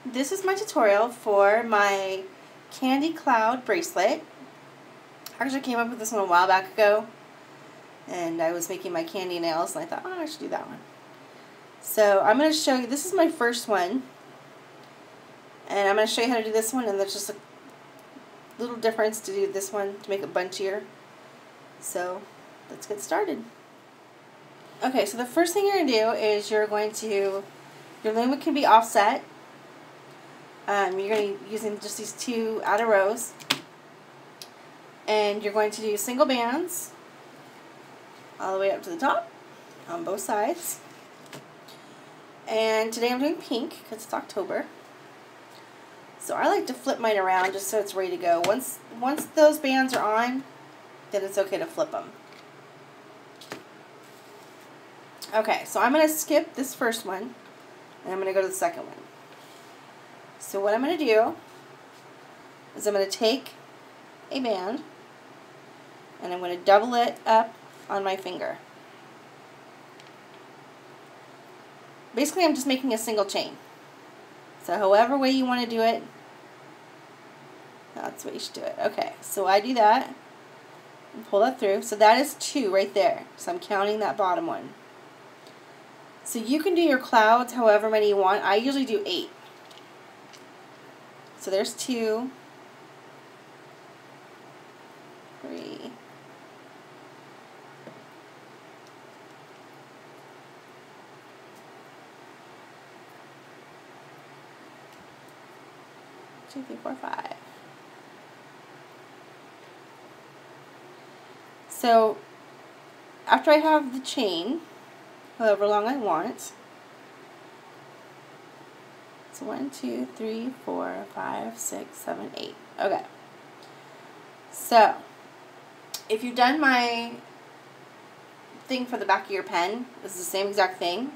This is my tutorial for my candy cloud bracelet. I actually came up with this one a while back ago, and I was making my candy nails and I thought, oh, I should do that one. So I'm going to show you, this is my first one, and I'm going to show you how to do this one, and there's just a little difference to do this one to make it bunchier. So let's get started. Okay, so the first thing you're going to do is you're going to, your loom can be offset. You're going to be using just these two outer rows, and you're going to do single bands all the way up to the top on both sides. And today I'm doing pink because it's October. So I like to flip mine around just so it's ready to go. Once those bands are on, then it's okay to flip them. Okay, so I'm going to skip this first one, and I'm going to go to the second one. So what I'm going to do is I'm going to take a band, and I'm going to double it up on my finger. Basically, I'm just making a single chain. So however way you want to do it, that's the way you should do it. Okay, so I do that and pull that through. So that is 2 right there. So I'm counting that bottom one. So you can do your clouds however many you want. I usually do 8. So there's 2, 3, 2, 3, 4, 5. So after I have the chain, however long I want, so 1, 2, 3, 4, 5, 6, 7, 8. Okay. So if you've done my thing for the back of your pen, this is the same exact thing.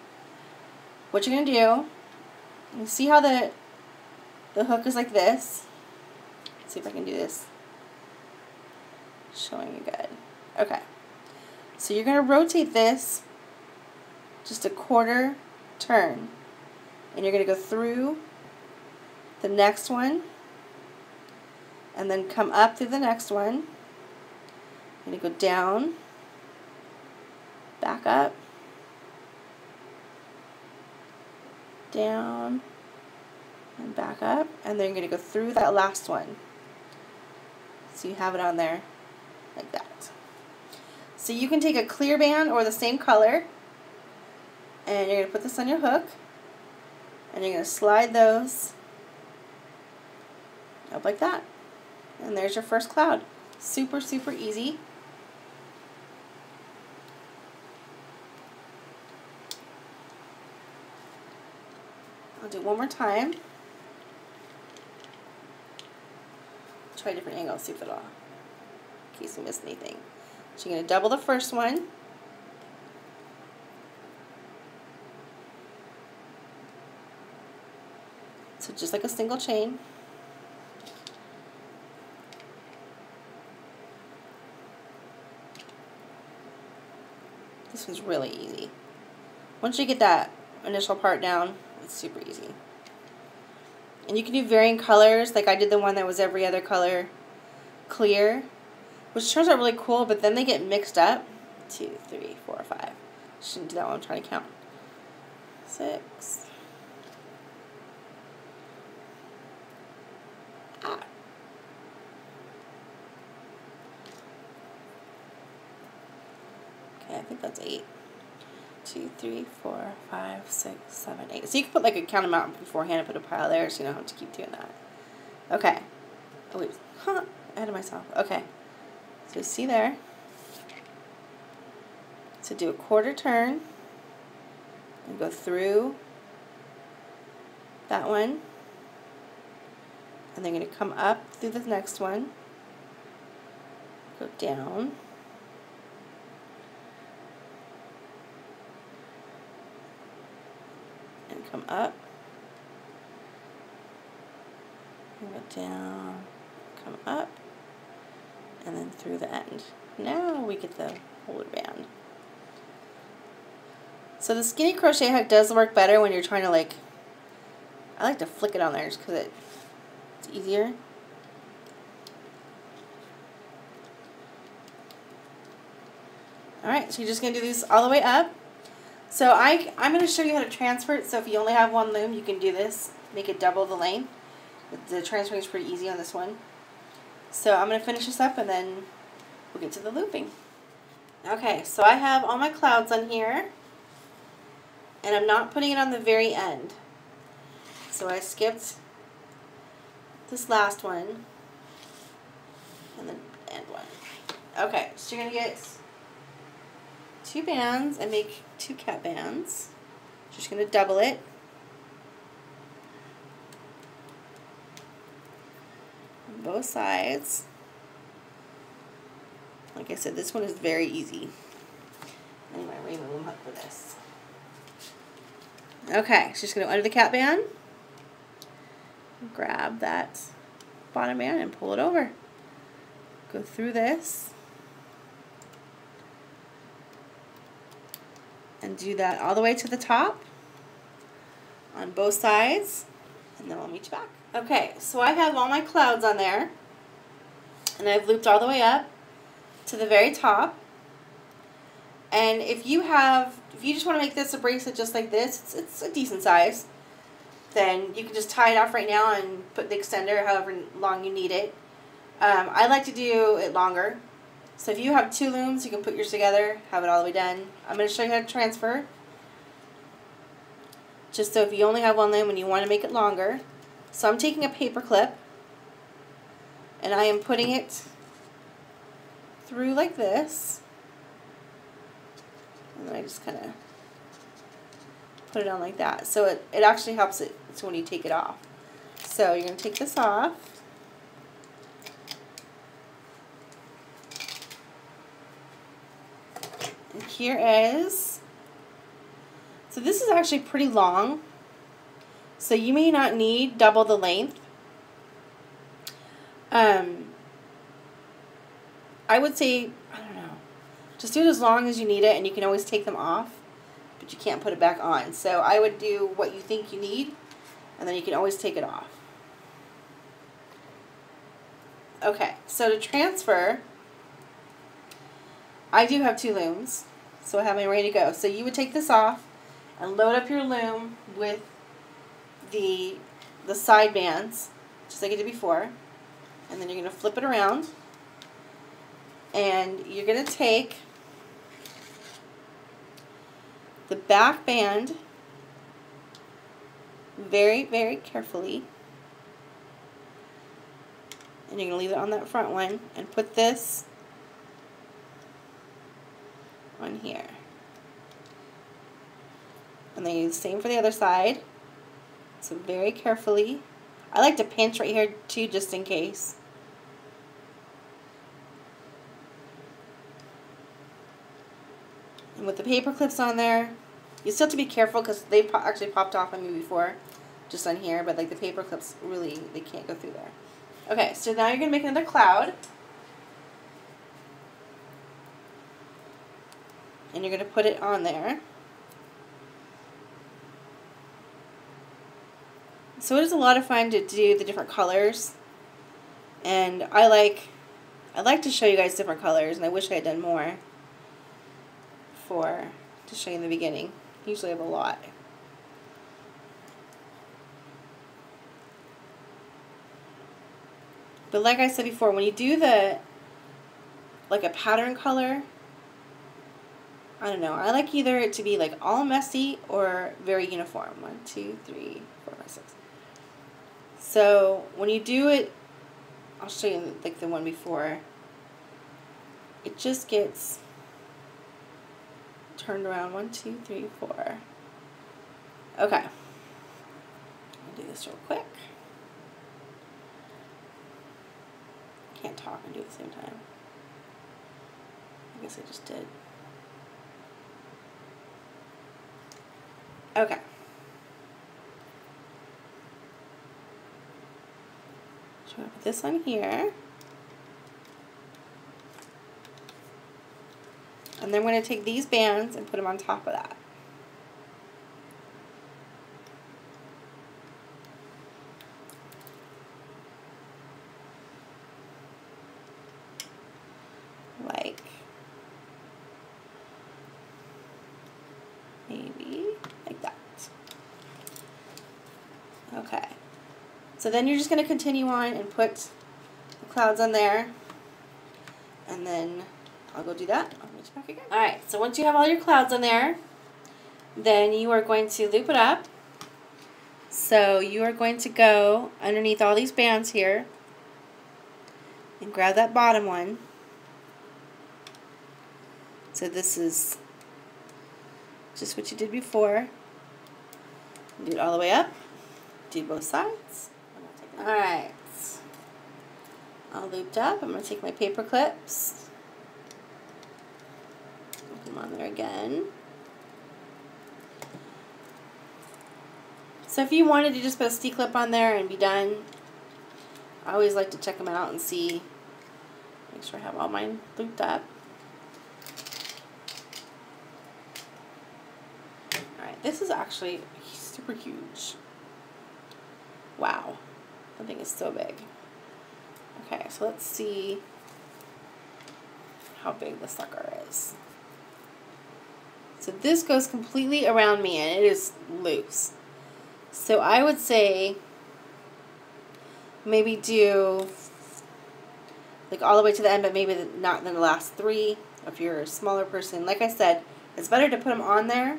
What you're going to do, you see how the hook is like this? Let's see if I can do this. Showing you good. Okay. So you're going to rotate this just a quarter turn. And you're going to go through the next one, and then come up through the next one. You're going to go down, back up, down, and back up, and then you're going to go through that last one. So you have it on there like that. So you can take a clear band or the same color, and you're going to put this on your hook, and you're going to slide those up like that. And there's your first cloud. Super, super easy. I'll do one more time. Try different angles, see if it'll, in case you miss anything. So you're going to double the first one. So just like a single chain. This one's really easy. Once you get that initial part down, it's super easy. And you can do varying colors, like I did the one that was every other color clear, which turns out really cool, but then they get mixed up. 2, 3, 4, 5. Shouldn't do that while I'm trying to count. 6. Okay, I think that's 8. 2, 3, 4, 5, 6, 7, 8. So you can put like a count them out beforehand and put a pile there so you don't have to keep doing that. Okay. Oh wait, ahead of myself. Okay. So see there. So do a quarter turn and go through that one. And then you're going to come up through the next one. Go down. And come up. And go down. Come up. And then through the end. Now we get the holder band. So the skinny crochet hook does work better when you're trying to like I like to flick it on there just because it's easier. Alright, so you're just going to do these all the way up. So I'm going to show you how to transfer it. So if you only have one loom, you can do this. Make it double the length. The transferring is pretty easy on this one. So I'm going to finish this up and then we'll get to the looping. Okay, so I have all my clouds on here. And I'm not putting it on the very end. So I skipped this last one. And the end one. Okay, so you're going to get 2 bands and make 2 cat bands. Just going to double it. On both sides. Like I said, this one is very easy. Anyway, we're going to loom hook for this. Okay, so just going to undo the cat band. Grab that bottom band and pull it over. Go through this. And do that all the way to the top on both sides, and then I'll meet you back. Okay, so I have all my clouds on there, and I've looped all the way up to the very top. And if you just want to make this a bracelet just like this, it's a decent size, then you can just tie it off right now and put the extender however long you need it. I like to do it longer. So if you have 2 looms, you can put yours together, have it all the way done. I'm going to show you how to transfer. Just so if you only have one loom and you want to make it longer. So I'm taking a paper clip and I am putting it through like this. And then I just kind of put it on like that. So it actually helps it so when you take it off. So you're going to take this off. And here is, so this is actually pretty long, so you may not need double the length. I would say, I don't know, just do it as long as you need it, and you can always take them off, but you can't put it back on. So I would do what you think you need, and then you can always take it off. Okay, so to transfer, I do have 2 looms, so I have mine ready to go. So you would take this off and load up your loom with the side bands, just like I did before. And then you're going to flip it around. And you're going to take the back band very, very carefully. And you're going to leave it on that front one and put this on here. And then you do the same for the other side. So very carefully. I like to pinch right here too, just in case. And with the paper clips on there, you still have to be careful because they actually popped off on me before, just on here, but like the paper clips really, they can't go through there. Okay, so now you're going to make another cloud. And you're going to put it on there. So it is a lot of fun to do the different colors. And I like to show you guys different colors, and I wish I had done more to show you in the beginning. Usually I have a lot. But like I said before, when you do like a pattern color, I don't know, I like either it to be like all messy or very uniform. 1, 2, 3, 4, 5, 6. So when you do it, I'll show you like the one before, it just gets turned around. 1, 2, 3, 4. Okay. I'll do this real quick. Can't talk and do it at the same time. I guess I just did. Okay. So I'm going to put this on here. And then we're going to take these bands and put them on top of that. Okay. So then you're just going to continue on and put the clouds on there. And then I'll go do that. I'll meet you back again. Alright, so once you have all your clouds on there, then you are going to loop it up. So you are going to go underneath all these bands here and grab that bottom one. So this is just what you did before. Do it all the way up. Do both sides. Alright. All looped up. I'm going to take my paper clips. Put them on there again. So if you wanted to just put a C-clip on there and be done, I always like to check them out and see, make sure I have all mine looped up. Alright, this is actually super huge. Wow, that thing is so big. Okay, so let's see how big the sucker is. So this goes completely around me and it is loose. So I would say maybe do like all the way to the end, but maybe not in the last 3 if you're a smaller person. Like I said, it's better to put them on there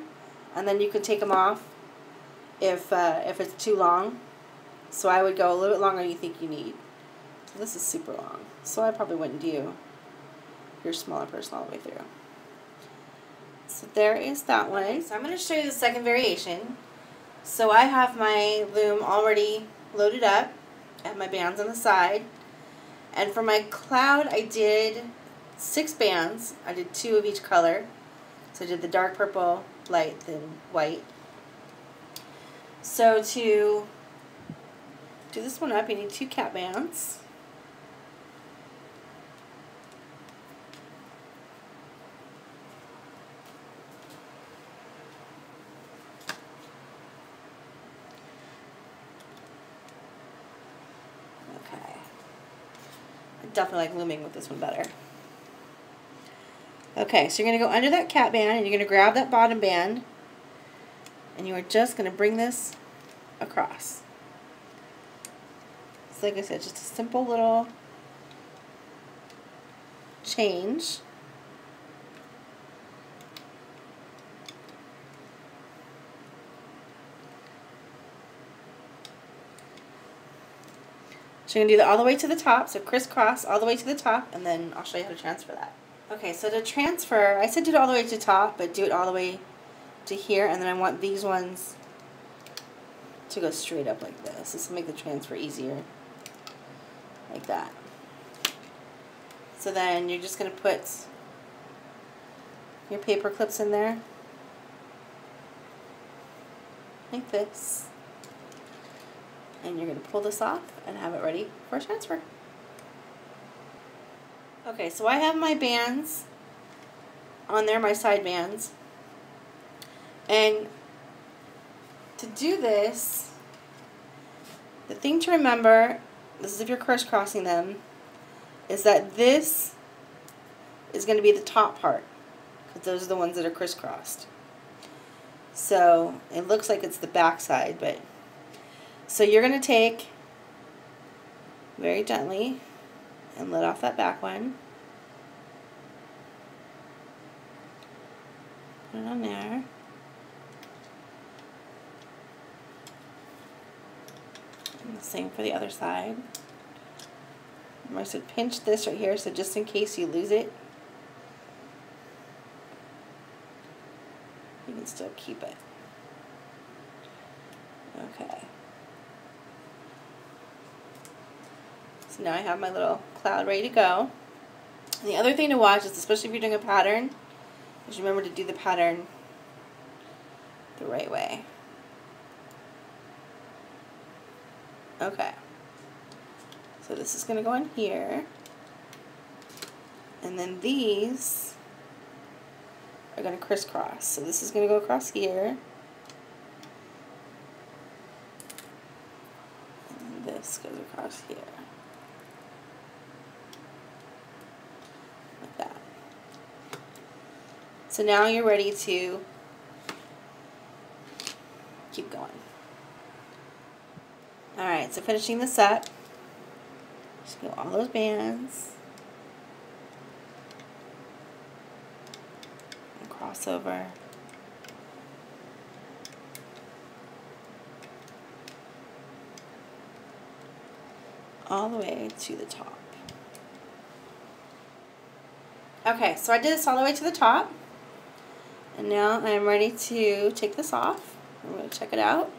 and then you can take them off if it's too long. So I would go a little bit longer than you think you need. So this is super long. So I probably wouldn't do your smaller person all the way through. So there is that one. Okay, so I'm going to show you the second variation. So I have my loom already loaded up. I have my bands on the side. And for my cloud, I did 6 bands. I did 2 of each color. So I did the dark purple, light, then white. So to do this one up, you need 2 cat bands. Okay. I definitely like looming with this one better. Okay, so you're going to go under that cat band and you're going to grab that bottom band and you are just going to bring this across. So like I said, just a simple little change. So you're going to do that all the way to the top, so crisscross all the way to the top, and then I'll show you how to transfer that. Okay, so to transfer, I said do it all the way to the top, but do it all the way to here, and then I want these ones to go straight up like this. This will make the transfer easier, like that. So then you're just going to put your paper clips in there, like this, and you're going to pull this off and have it ready for a transfer. Okay, so I have my bands on there, my side bands, and to do this, the thing to remember, this is if you're crisscrossing them, is that this is going to be the top part, because those are the ones that are crisscrossed. So it looks like it's the back side, but so you're going to take very gently and let off that back one. Put it on there. And the same for the other side. I said pinch this right here, so just in case you lose it, you can still keep it. Okay. So now I have my little cloud ready to go. And the other thing to watch is, especially if you're doing a pattern, is remember to do the pattern the right way. Okay. So this is going to go in here. And then these are going to crisscross. So this is going to go across here. And this goes across here. Like that. So now you're ready to keep going. Alright, so finishing this up, just go all those bands, and cross over, all the way to the top. Okay, so I did this all the way to the top, and now I'm ready to take this off. I'm going to check it out.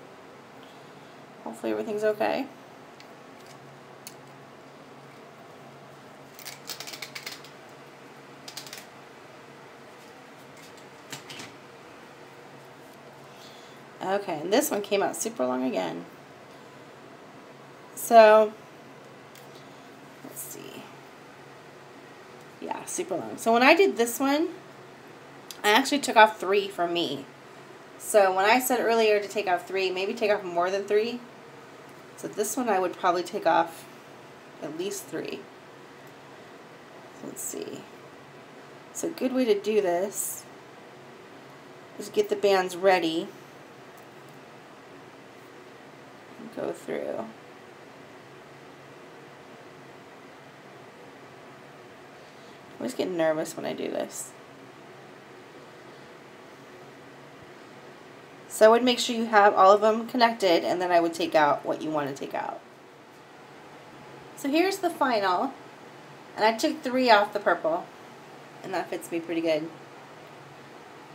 Hopefully everything's okay. Okay, and this one came out super long again. So, let's see. Yeah, super long. So when I did this one, I actually took off 3 for me. So when I said earlier to take off 3, maybe take off more than 3. So this one I would probably take off at least 3. So let's see. So a good way to do this is get the bands ready and go through. I always get nervous when I do this. So I would make sure you have all of them connected, and then I would take out what you want to take out. So here's the final, and I took 3 off the purple, and that fits me pretty good.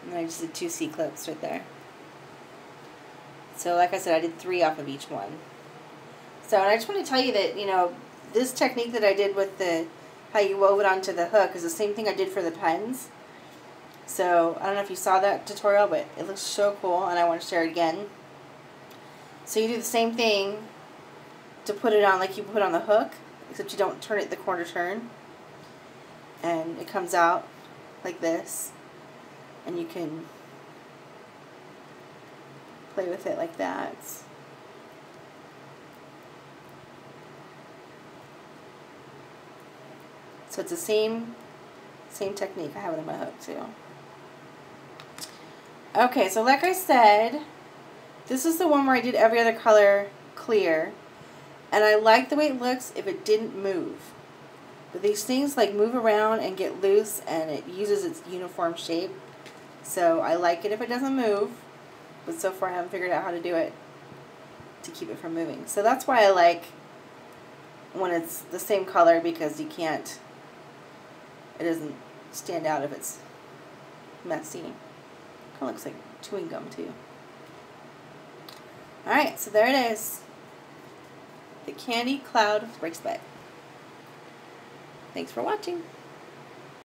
And then I just did 2 C-clips right there. So like I said, I did 3 off of each one. So, and I just want to tell you that, you know, this technique that I did with the, how you wove it onto the hook is the same thing I did for the pens. So, I don't know if you saw that tutorial, but it looks so cool, and I want to share it again. So you do the same thing to put it on like you put on the hook, except you don't turn it the corner turn. And it comes out like this, and you can play with it like that. So it's the same technique. I have it on my hook too. Okay, so like I said, this is the one where I did every other color clear, and I like the way it looks if it didn't move. But these things like move around and get loose, and it uses its uniform shape. So I like it if it doesn't move, but so far I haven't figured out how to do it to keep it from moving. So that's why I like when it's the same color, because you can't, it doesn't stand out if it's messy. Kind of looks like chewing gum too. Alright, so there it is. The Candy Cloud Bracelet. Thanks for watching.